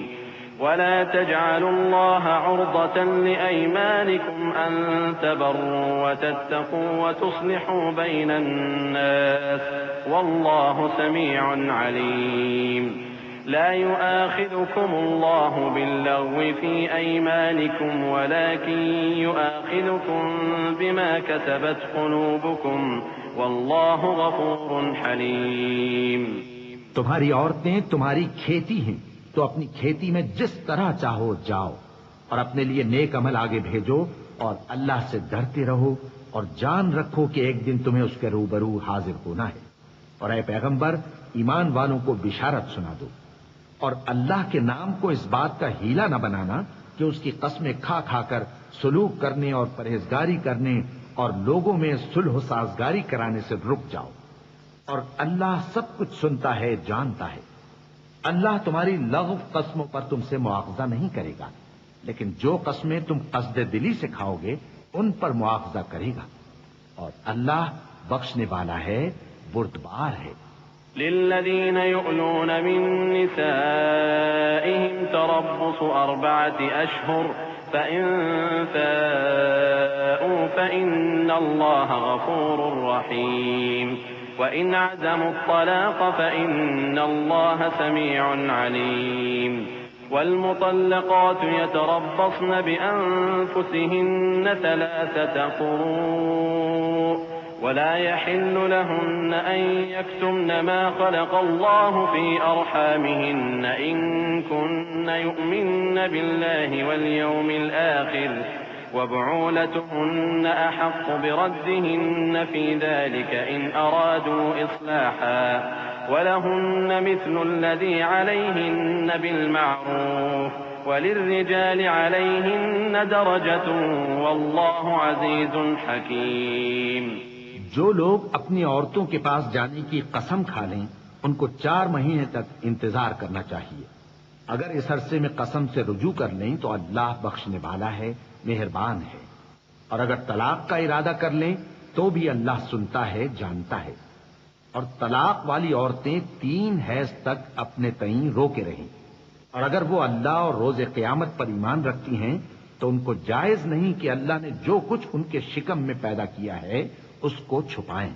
ولا تجعلوا الله عرضة لأيمانكم أن تبروا وتتقوا وتصلحوا بين الناس والله سميع عليم لا يؤاخذكم الله باللغو في أيمانكم ولكن يؤاخذكم بما كسبت قلوبكم والله غفور حليم۔ تمہاری عورتیں تمہاری کھیتی ہیں تو اپنی کھیتی میں جس طرح چاہو جاؤ، اور اپنے لیے نیک عمل آگے بھیجو، اور اللہ سے ڈرتے رہو، اور جان رکھو کہ ایک دن تمہیں اس کے روبرو حاضر ہونا ہے۔ اور اے پیغمبر ایمان والوں کو بشارت سنا دو، اور اللہ کے نام کو اس بات کا ہیلا نہ بنانا کہ اس کی قسمیں کھا کھا کر سلوک کرنے اور پرہیزگاری کرنے اور لوگوں میں صلح و سازگاری کرانے سے رک جاؤ، اور اللہ سب کچھ سنتا ہے، جانتا ہے۔ اللہ تمہاری لغو قسموں پر تم سے مواخذہ نہیں کرے گا، لیکن جو قسمیں تم قصد دلی سے کھاؤ گے ان پر مواخذہ کرے گا، اور اللہ بخشنے والا ہے، بردبار ہے۔ للذين يؤلون من نسائهم تربص 4 أشهر فإن فاءوا فإن الله غفور رحيم وإن عزموا الطلاق فإن الله سميع عليم والمطلقات يتربصن بأنفسهن 3 قروء ولا يحل لهن أن يكتمن ما خلق الله في أرحامهن إن كن يؤمن بالله واليوم الآخر وبعولتهن أحق بردهن في ذلك إن أرادوا إصلاحا ولهن مثل الذي عليهن بالمعروف وللرجال عليهن درجة والله عزيز حكيم۔ جو لوگ اپنی عورتوں کے پاس جانے کی قسم کھا لیں ان کو 4 مہینے تک انتظار کرنا چاہیے. اگر اس عرصے میں قسم سے رجوع کر لیں تو اللہ بخشنے والا ہے، مہربان ہے. اور اگر طلاق کا ارادہ کر لیں تو بھی اللہ سنتا ہے، جانتا ہے. اور طلاق والی عورتیں 3 حیض تک اپنے تئیں روکے رہیں. اور اگر وہ اللہ اور روز قیامت پر ایمان رکھتی ہیں تو ان کو جائز نہیں کہ اللہ نے جو کچھ ان کے شکم میں پیدا کیا ہے اس کو چھپائیں.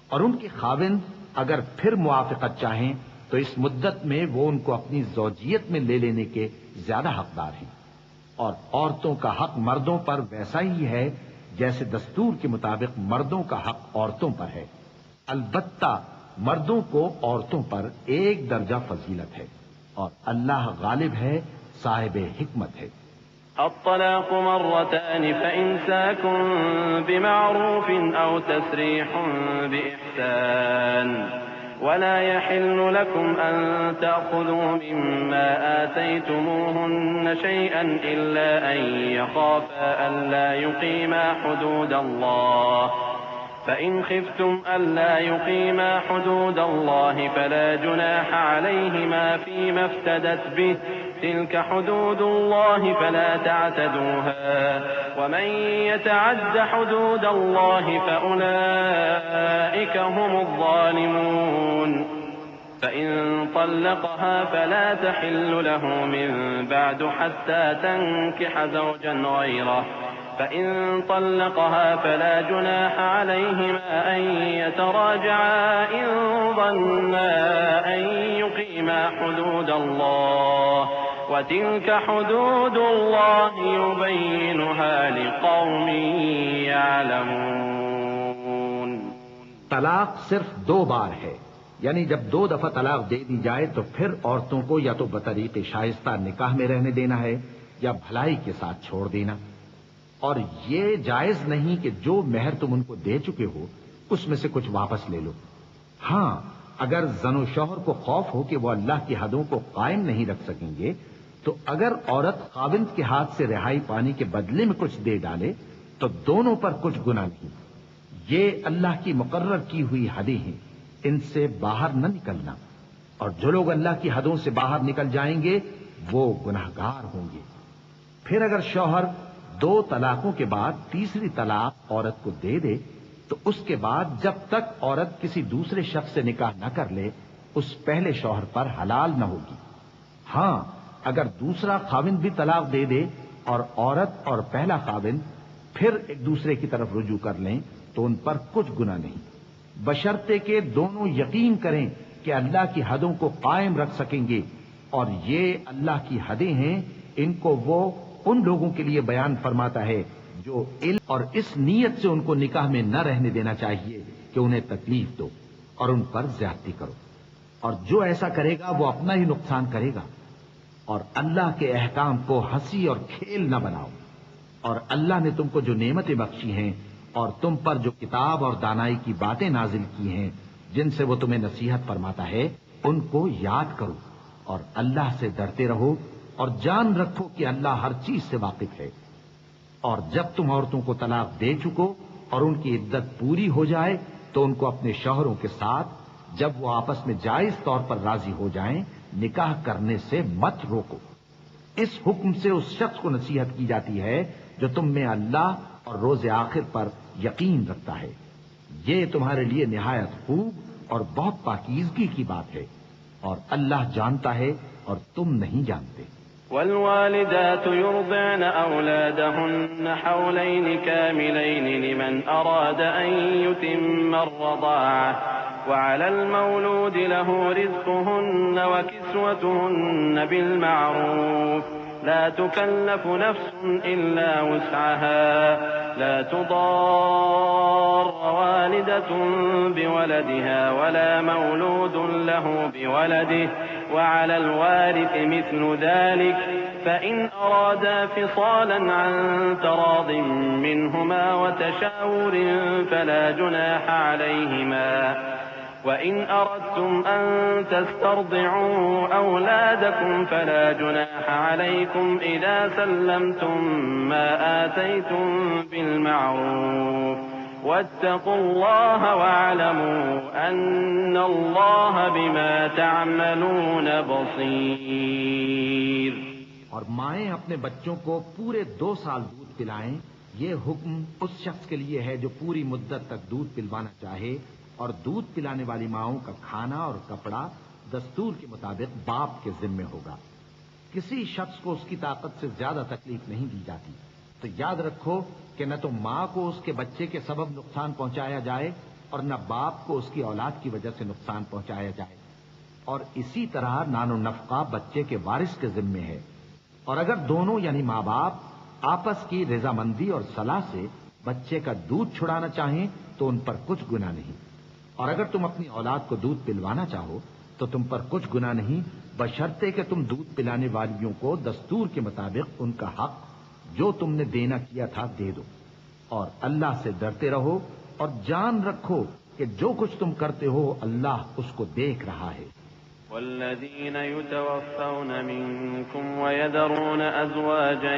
اور ان کے خاوند اگر پھر موافقت چاہیں تو اس مدت میں وہ ان کو اپنی زوجیت میں لے لینے کے زیادہ حقدار ہیں. اور عورتوں کا حق مردوں پر ویسا ہی ہے جیسے دستور کے مطابق مردوں کا حق عورتوں پر ہے. البتہ مردوں کو عورتوں پر 1 درجہ فضیلت ہے اور اللہ غالب ہے، صاحب حکمت ہے. الطلاق مرتان فإمساك بمعروف أو تسريح بإحسان ولا يحل لكم أن تأخذوا مما آتيتموهن شيئا إلا أن يخافا ألا يقيما حدود الله فإن خفتم ألا يقيما حدود الله فلا جناح عليهما فيما افتدت به تلك حدود الله فلا تعتدوها ومن يتعد حدود الله فأولئك هم الظالمون. فإن طلقها فلا تحل له من بعد حتى تنكح زوجا غيره فإن طلقها فلا جناح عليهما أن يتراجعا إن ظنا أن يقيما حدود الله وتلك حدود الله يبينها لقوم يعلمون. طلاق صرف 2 بار ہے، یعنی جب 2 دفعہ طلاق دے دی جائے تو پھر عورتوں کو یا تو بطریق شائستہ نکاح میں رہنے دینا ہے یا بھلائی کے ساتھ چھوڑ دینا. اور یہ جائز نہیں کہ جو مہر تم ان کو دے چکے ہو اس میں سے کچھ واپس لے لو. ہاں، اگر زن و شوہر کو خوف ہو کہ وہ اللہ کی حدوں کو قائم نہیں رکھ سکیں گے تو اگر عورت خاوند کے ہاتھ سے رہائی پانے کے بدلے میں کچھ دے ڈالے تو دونوں پر کچھ گناہ نہیں. یہ اللہ کی مقرر کی ہوئی حدیں ہیں، ان سے باہر نہ نکلنا. اور جو لوگ اللہ کی حدوں سے باہر نکل جائیں گے وہ گناہگار ہوں گے. پھر اگر شوہر 2 طلاقوں کے بعد تیسری طلاق عورت کو دے دے تو اس کے بعد جب تک عورت کسی دوسرے شخص سے نکاح نہ کر لے اس پہلے شوہر پر حلال نہ ہوگی. ہاں، اگر دوسرا خاوند بھی طلاق دے دے اور عورت اور پہلا خاوند پھر ایک دوسرے کی طرف رجوع کر لیں تو ان پر کچھ گناہ نہیں، بشرطے کہ دونوں یقین کریں کہ اللہ کی حدوں کو قائم رکھ سکیں گے. اور یہ اللہ کی حدیں ہیں، ان کو وہ ان لوگوں کے لیے بیان فرماتا ہے جو علم اور اس نیت سے ان کو نکاح میں نہ رہنے دینا چاہیے کہ انہیں تکلیف دو اور ان پر زیادتی کرو. اور جو ایسا کرے گا وہ اپنا ہی نقصان کرے گا. اور اللہ کے احکام کو ہنسی اور کھیل نہ بناؤ. اور اللہ نے تم کو جو نعمتیں بخشی ہیں اور تم پر جو کتاب اور دانائی کی باتیں نازل کی ہیں جن سے وہ تمہیں نصیحت فرماتا ہے ان کو یاد کرو اور اللہ سے ڈرتے رہو اور جان رکھو کہ اللہ ہر چیز سے واقف ہے. اور جب تم عورتوں کو طلاق دے چکو اور ان کی عدت پوری ہو جائے تو ان کو اپنے شوہروں کے ساتھ جب وہ آپس میں جائز طور پر راضی ہو جائیں نکاح کرنے سے مت روکو. اس حکم سے اس شخص کو نصیحت کی جاتی ہے جو تم میں اللہ اور روز آخر پر یقین رکھتا ہے. یہ تمہارے لیے نہایت خوب اور بہت پاکیزگی کی بات ہے اور اللہ جانتا ہے اور تم نہیں جانتے. والوالدات يرضعن أولادهن حولين كاملين لمن أراد أن يتم الرضاعة وعلى المولود له رزقهن وكسوتهن بالمعروف لا تكلف نفس إلا وسعها لا تضار والدة بولدها ولا مولود له بولده وعلى الوارث مثل ذلك فإن أرادا فصالا عن تراض منهما وتشاور فلا جناح عليهما وإن أردتم أن تسترضعوا أولادكم فلا جناح عليكم إذا سلمتم ما آتيتم بالمعروف واتقوا الله واعلموا أن الله بما تعملون بصير. اور مائیں اپنے بچوں کو پورے 2 سال دودھ پلائیں، یہ حکم اس شخص کے لیے ہے جو پوری مدت تک دودھ پلوانا چاہے، اور دودھ پلانے والی ماؤں کا کھانا اور کپڑا دستور کے مطابق باپ کے ذمے ہوگا. کسی شخص کو اس کی طاقت سے زیادہ تکلیف نہیں دی جاتی. تو یاد رکھو کہ نہ تو ماں کو اس کے بچے کے سبب نقصان پہنچایا جائے اور نہ باپ کو اس کی اولاد کی وجہ سے نقصان پہنچایا جائے. اور اسی طرح نان و نفقہ بچے کے وارث کے ذمے ہے. اور اگر دونوں یعنی ماں باپ آپس کی رضامندی اور صلاح سے بچے کا دودھ چھڑانا چاہیں تو ان پر کچھ گناہ نہیں. اور اگر تم اپنی اولاد کو دودھ پلوانا چاہو تو تم پر کچھ گناہ نہیں، بشرطے کہ تم دودھ پلانے والیوں کو دستور کے مطابق ان کا حق جو تم نے دینا کیا تھا دے دو. اور اللہ سے ڈرتے رہو اور جان رکھو کہ جو کچھ تم کرتے ہو اللہ اس کو دیکھ رہا ہے. والذين يتوفون منكم ويذرون أزواجا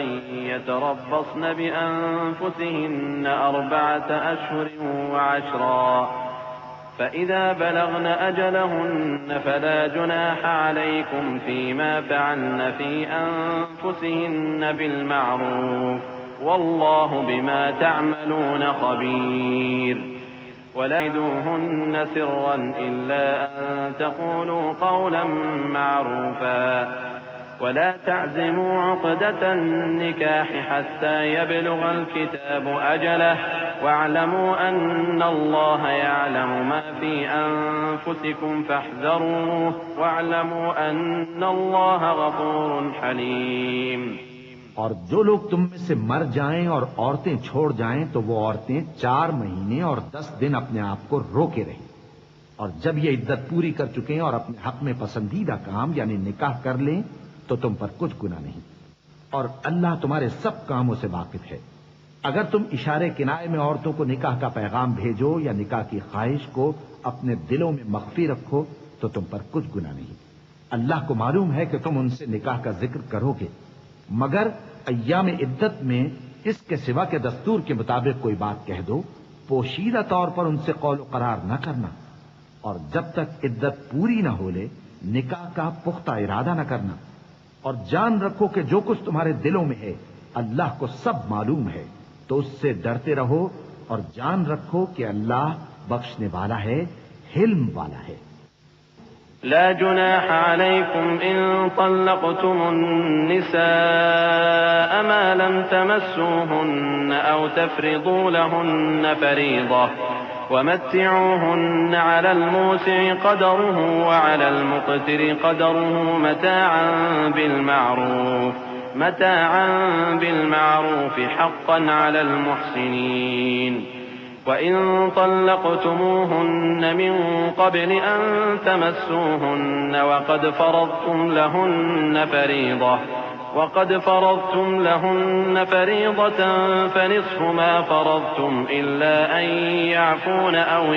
يتربصن بأنفسهن 4 أشهر وعشرا فإذا بلغن أجلهن فلا جناح عليكم فيما فعلن في أنفسهن بالمعروف والله بما تعملون خبير. ولا تعدوهن سرا إلا أن تقولوا قولا معروفا ولا تعزموا عقدة النكاح حتى يبلغ الكتاب أجله واعلموا أن الله يعلم ما في أنفسكم فاحذروه واعلموا أن الله غفور حليم. اور جو لوگ تم میں سے مر جائیں اور عورتیں چھوڑ جائیں تو وہ عورتیں 4 مہینے اور 10 دن اپنے آپ کو روکے رہیں. اور جب یہ عدت پوری کر چکیں اور اپنے حق میں پسندیدہ کام یعنی نکاح کر لیں تو تم پر کچھ گناہ نہیں. اور اللہ تمہارے سب کاموں سے واقف ہے. اگر تم اشارے کنائے میں عورتوں کو نکاح کا پیغام بھیجو یا نکاح کی خواہش کو اپنے دلوں میں مخفی رکھو تو تم پر کچھ گناہ نہیں. اللہ کو معلوم ہے کہ تم ان سے نکاح کا ذکر کرو گے، مگر ایام عدت میں اس کے سوا کے دستور کے مطابق کوئی بات کہہ دو، پوشیدہ طور پر ان سے قول و قرار نہ کرنا. اور جب تک عدت پوری نہ ہو لے نکاح کا پختہ ارادہ نہ کرنا. اور جان رکھو کہ جو کچھ تمہارے دلوں میں ہے اللہ کو سب معلوم ہے. تو اس سے ڈرتے رہو اور جان رکھو کہ اللہ بخشنے والا ہے، حلم والا ہے. لا جناح عليكم إن طلقتم النساء ما لم تمسوهن أو تفرضوا لهن فريضة ومتعوهن على الموسع قدره وعلى المقتر قدره متاعا بالمعروف حقا على المحسنين. وإن طلقتموهن من قبل أن تمسوهن وقد فرضتم لهن فريضة فنصف ما فرضتم إلا أن يعفون أو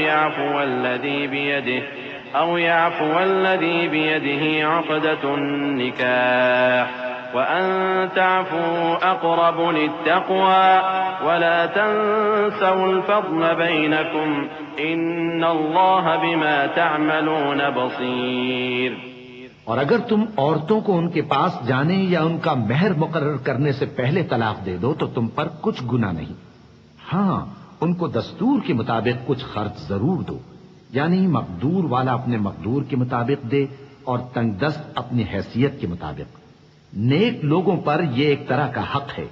يعفو الذي بيده عقدة النكاح وأن تعفوا أقرب للتقوى ولا تنسوا الفضل بينكم إن الله بما تعملون بصير. اور اگر تم عورتوں کو ان کے پاس جانے یا ان کا مہر مقرر کرنے سے پہلے طلاق دے دو تو تم پر کچھ گناہ نہیں. ہاں ان کو دستور کے مطابق کچھ خرچ ضرور دو، یعنی مقدور والا اپنے مقدور کے مطابق دے اور تنگ دست اپنی حیثیت کے مطابق. نیک لوگوں پر یہ ایک طرح کا حق ہے.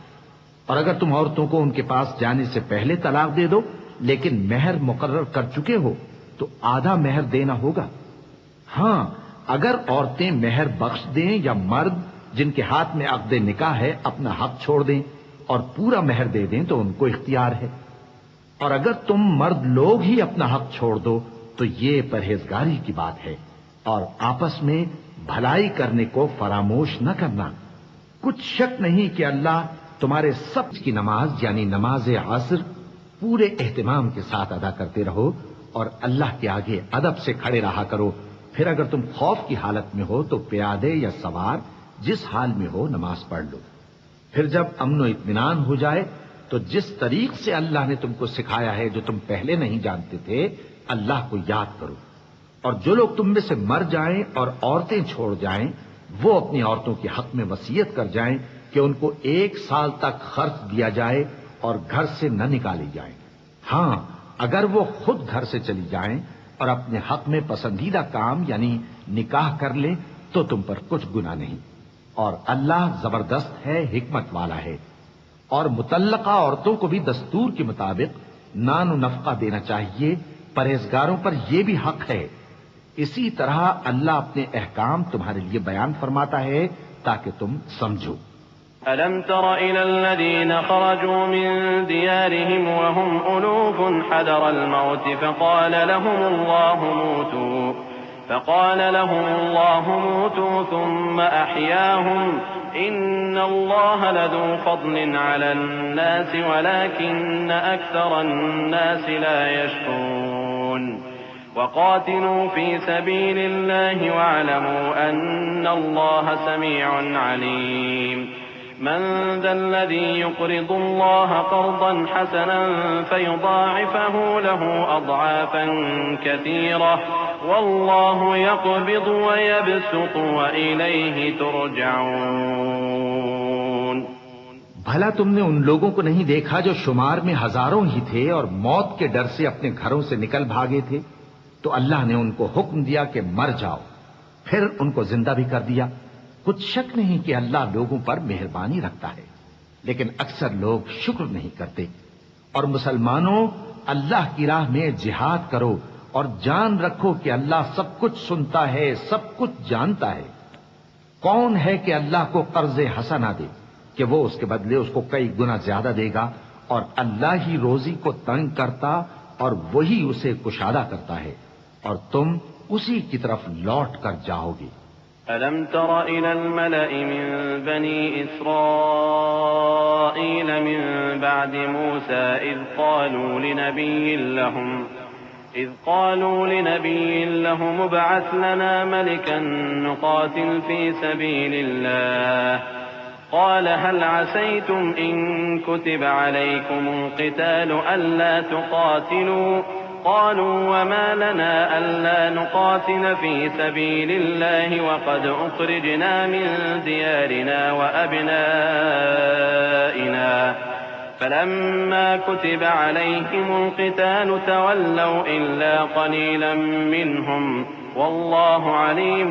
اور اگر تم عورتوں کو ان کے پاس جانے سے پہلے طلاق دے دو لیکن مہر مقرر کر چکے ہو تو آدھا مہر دینا ہوگا. ہاں اگر عورتیں مہر بخش دیں یا مرد جن کے ہاتھ میں عقد نکاح ہے اپنا حق چھوڑ دیں اور پورا مہر دے دیں تو ان کو اختیار ہے. اور اگر تم مرد لوگ ہی اپنا حق چھوڑ دو تو یہ پرہیزگاری کی بات ہے. اور آپس میں بھلائی کرنے کو فراموش نہ کرنا. کچھ شک نہیں کہ اللہ تمہارے سب کی نماز یعنی نماز عصر پورے اہتمام کے ساتھ ادا کرتے رہو اور اللہ کے آگے ادب سے کھڑے رہا کرو. پھر اگر تم خوف کی حالت میں ہو تو پیادے یا سوار جس حال میں ہو نماز پڑھ لو. پھر جب امن و اطمینان ہو جائے تو جس طریق سے اللہ نے تم کو سکھایا ہے جو تم پہلے نہیں جانتے تھے، اللہ کو یاد کرو۔ اور جو لوگ تم میں سے مر جائیں اور عورتیں چھوڑ جائیں، وہ اپنی عورتوں کے حق میں وصیت کر جائیں کہ ان کو 1 سال تک خرچ دیا جائے اور گھر سے نہ نکالی جائیں۔ ہاں، اگر وہ خود گھر سے چلی جائیں اور اپنے حق میں پسندیدہ کام یعنی نکاح کر لیں تو تم پر کچھ گناہ نہیں، اور اللہ زبردست ہے، حکمت والا ہے۔ اور مطلقہ عورتوں کو بھی دستور کے مطابق نان و نفقہ دینا چاہیے، پرہیزگاروں پر یہ بھی حق ہے۔ اسی طرح اللہ اپنے احکام تمہارے لیے بیان فرماتا ہے تاکہ تم سمجھو۔ ألم تر إلى الذين خرجوا من ديارهم وهم ألوف حذر الموت فقال لهم الله موتوا ثم أحياهم إن الله لذو فضل على الناس ولكن أكثر الناس لا يشكرون وقاتلوا في سبيل الله واعلموا أن الله سميع عليم من ذا الذي يقرض الله قرضا حسنا فيضاعفه له أضعافا كثيرة والله يقبض ويبسط وإليه ترجعون۔ بھلا تم نے ان لوگوں کو نہیں دیکھا جو شمار میں ہزاروں ہی تھے اور موت کے ڈر سے اپنے گھروں سے نکل بھاگے تھے؟ تو اللہ نے ان کو حکم دیا کہ مر جاؤ، پھر ان کو زندہ بھی کر دیا۔ کچھ شک نہیں کہ اللہ لوگوں پر مہربانی رکھتا ہے، لیکن اکثر لوگ شکر نہیں کرتے۔ اور مسلمانوں، اللہ کی راہ میں جہاد کرو اور جان رکھو کہ اللہ سب کچھ سنتا ہے، سب کچھ جانتا ہے۔ کون ہے کہ اللہ کو قرض حسنہ دے کہ وہ اس کے بدلے اس کو کئی گنا زیادہ دے گا، اور اللہ ہی روزی کو تنگ کرتا اور وہی اسے کشادہ کرتا ہے، اور تم اسی کی طرف لوٹ کر جاؤ گے۔ ألم تر إلى الملأ من بني إسرائيل من بعد موسى إذ قالوا لنبي لهم ابعث لنا ملكا نقاتل في سبيل الله قال هل عسيتم إن كتب عليكم القتال ألا تقاتلوا قالوا وما لنا ألا نقاتل في سبيل الله وقد أخرجنا من ديارنا وأبنائنا فلما كتب عليهم القتال تولوا إلا قليلا منهم والله عليم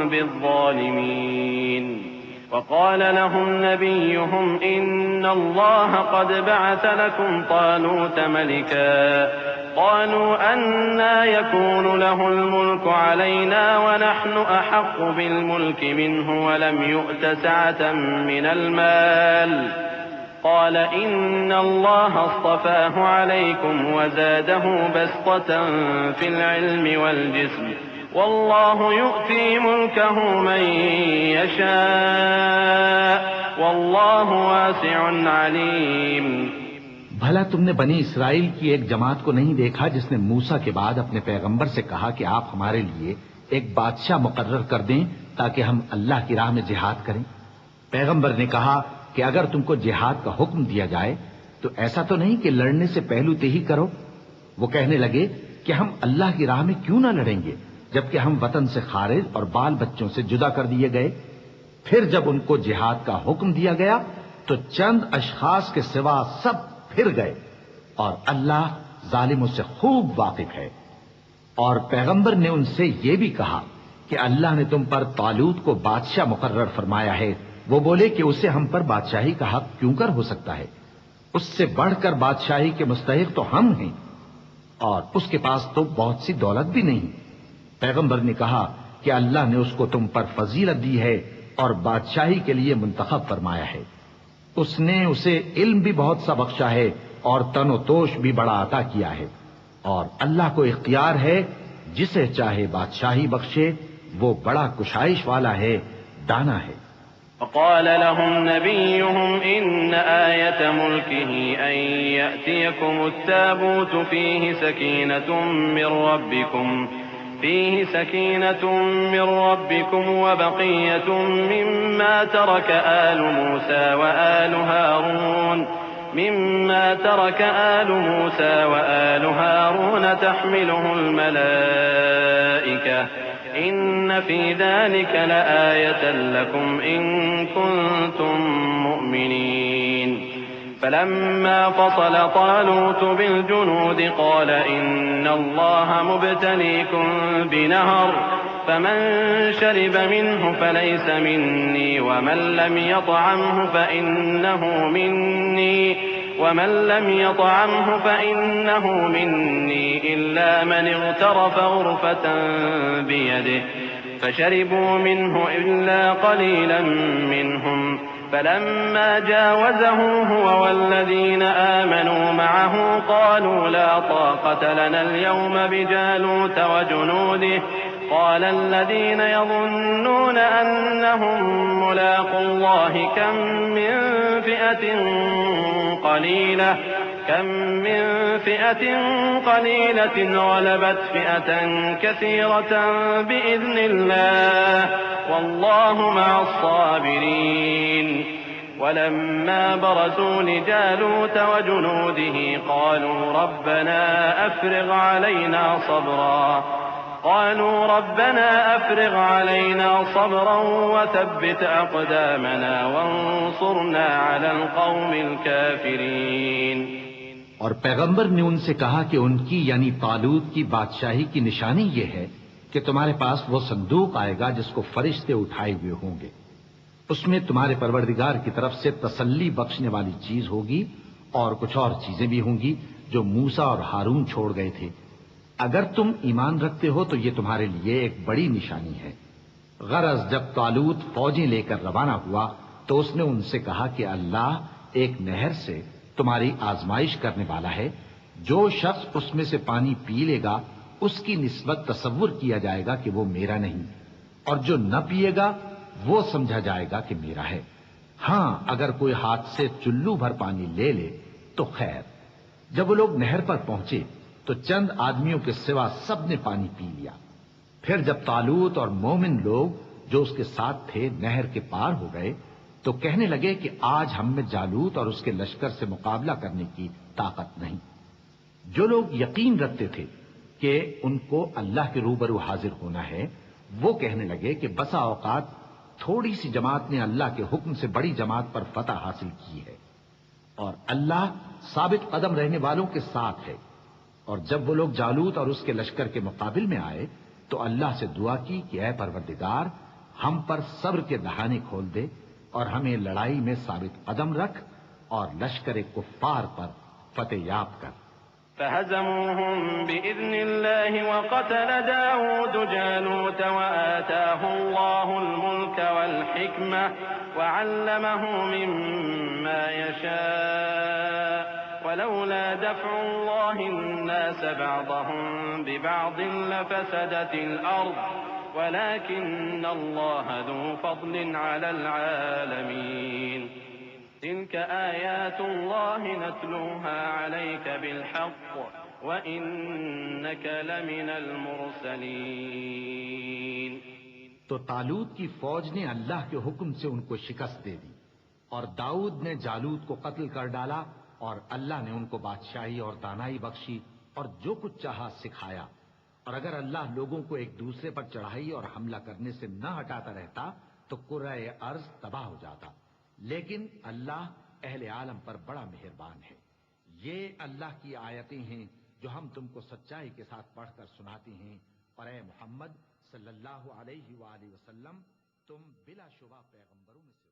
بالظالمين وقال لهم نبيهم إن الله قد بعث لكم طالوت ملكا قالوا أنى يكون له الملك علينا ونحن أحق بالملك منه ولم يؤت سعة من المال قال إن الله اصطفاه عليكم وزاده بسطة في العلم والجسم والله يؤتي ملكه من يشاء والله واسع عليم۔ بھلا تم نے بنی اسرائیل کی ایک جماعت کو نہیں دیکھا جس نے موسیٰ کے بعد اپنے پیغمبر سے کہا کہ آپ ہمارے لیے ایک بادشاہ مقرر کر دیں تاکہ ہم اللہ کی راہ میں جہاد کریں؟ پیغمبر نے کہا کہ اگر تم کو جہاد کا حکم دیا جائے تو ایسا تو نہیں کہ لڑنے سے پہلو ہی کرو۔ وہ کہنے لگے کہ ہم اللہ کی راہ میں کیوں نہ لڑیں گے جبکہ ہم وطن سے خارج اور بال بچوں سے جدا کر دیے گئے۔ پھر جب ان کو جہاد کا حکم دیا گیا تو چند اشخاص کے سوا سب پھر گئے، اور اللہ ظالموں سے خوب واقف ہے۔ اور پیغمبر نے ان سے یہ بھی کہا کہ اللہ نے تم پر طالوت کو بادشاہ مقرر فرمایا ہے۔ وہ بولے کہ اسے ہم پر بادشاہی کا حق کیوں کر ہو سکتا ہے؟ اس سے بڑھ کر بادشاہی کے مستحق تو ہم ہیں، اور اس کے پاس تو بہت سی دولت بھی نہیں۔ پیغمبر نے کہا کہ اللہ نے اس کو تم پر فضیلت دی ہے اور بادشاہی کے لیے منتخب فرمایا ہے۔ اس نے اسے علم بھی بہت سا بخشا ہے اور تن و توش بھی بڑا عطا کیا ہے، اور اللہ کو اختیار ہے جسے چاہے بادشاہی بخشے، وہ بڑا کشائش والا ہے، دانا ہے۔ وقال لهم نبيهم إن آية ملكه أن يأتيكم التابوت فيه سكينة من ربكم وبقية مما ترك آل موسى وآل هارون مما ترك آل موسى وآل هارون تحمله الملائكة إن في ذلك لآية لكم إن كنتم مؤمنين فلما فصل طالوت بالجنود قال إن الله مبتليكم بنهر فمن شرب منه فليس مني ومن لم يطعمه فإنه مني إلا من اغترف غرفة بيده فشربوا منه إلا قليلا منهم فلما جاوزه هو والذين آمنوا معه قالوا لا طاقة لنا اليوم بجالوت وجنوده قال الذين يظنون أنهم ملاقو الله كم من فئة قليلة غلبت فئة كثيرة بإذن الله والله مع الصابرين ولما برزوا لجالوت وجنوده قالوا ربنا أفرغ علينا صبرا وثبت أقدامنا وانصرنا على القوم الكافرين اور پیغمبر نے ان سے کہا کہ ان کی یعنی طالوت کی بادشاہی کی نشانی یہ ہے کہ تمہارے پاس وہ صندوق آئے گا جس کو فرشتے اٹھائے ہوئے ہوں گے. اس میں تمہارے پروردگار کی طرف سے تسلی بخشنے والی چیز ہوگی اور کچھ اور چیزیں بھی ہوں گی جو موسیٰ اور ہارون چھوڑ گئے تھے. اگر تم ایمان رکھتے ہو تو یہ تمہارے لیے ایک بڑی نشانی ہے. غرض جب طالوت فوجیں لے کر روانہ ہوا تو اس نے ان سے کہا کہ اللہ ایک نہر سے تمہاری آزمائش کرنے والا ہے. جو شخص اس میں سے پانی پی لے گا اس کی نسبت تصور کیا جائے گا کہ وہ میرا نہیں، اور جو نہ پیے گا وہ سمجھا جائے گا کہ میرا ہے. ہاں اگر کوئی ہاتھ سے چلو بھر پانی لے لے تو خیر. جب وہ لوگ نہر پر پہنچے تو چند آدمیوں کے سوا سب نے پانی پی لیا. پھر جب طالوت اور مومن لوگ جو اس کے ساتھ تھے نہر کے پار ہو گئے تو کہنے لگے کہ آج ہم میں جالوت اور اس کے لشکر سے مقابلہ کرنے کی طاقت نہیں. جو لوگ یقین رکھتے تھے کہ ان کو اللہ کے روبرو حاضر ہونا ہے وہ کہنے لگے کہ بسا اوقات تھوڑی سی جماعت نے اللہ کے حکم سے بڑی جماعت پر فتح حاصل کی ہے اور اللہ ثابت قدم رہنے والوں کے ساتھ ہے. اور جب وہ لوگ جالوت اور اس کے لشکر کے مقابل میں آئے تو اللہ سے دعا کی کہ اے پروردگار ہم پر صبر کے دہانے کھول دے اور ہمیں لڑائی میں ثابت قدم رکھ اور لشکر کفار پر فتح یاب کر. فهزموهم بإذن الله وقتل داود جالوت وآتاه الله الملك والحكمة وعلمه مما يشاء ولولا دفع الله الناس بعضهم ببعض لفسدت الأرض ولكن الله ذو فضل على العالمين تلك آيات الله نتلوها عليك بالحق وإنك لمن المرسلين. تو طالوت کی فوج نے اللہ کے حکم سے ان کو شکست دے دی اور داؤد نے جالوت کو قتل کر ڈالا اور اللہ نے ان کو بادشاہی اور دانائی بخشی اور جو کچھ چاہا سکھایا. اور اگر اللہ لوگوں کو ایک دوسرے پر چڑھائی اور حملہ کرنے سے نہ ہٹاتا رہتا تو کرۂ ارض تباہ ہو جاتا. لیکن اللہ اہل عالم پر بڑا مہربان ہے. یہ اللہ کی آیتیں ہیں جو ہم تم کو سچائی کے ساتھ پڑھ کر سناتے ہیں اور اے محمد صلی اللہ علیہ وآلہ وسلم تم بلا شبہ پیغمبروں میں سے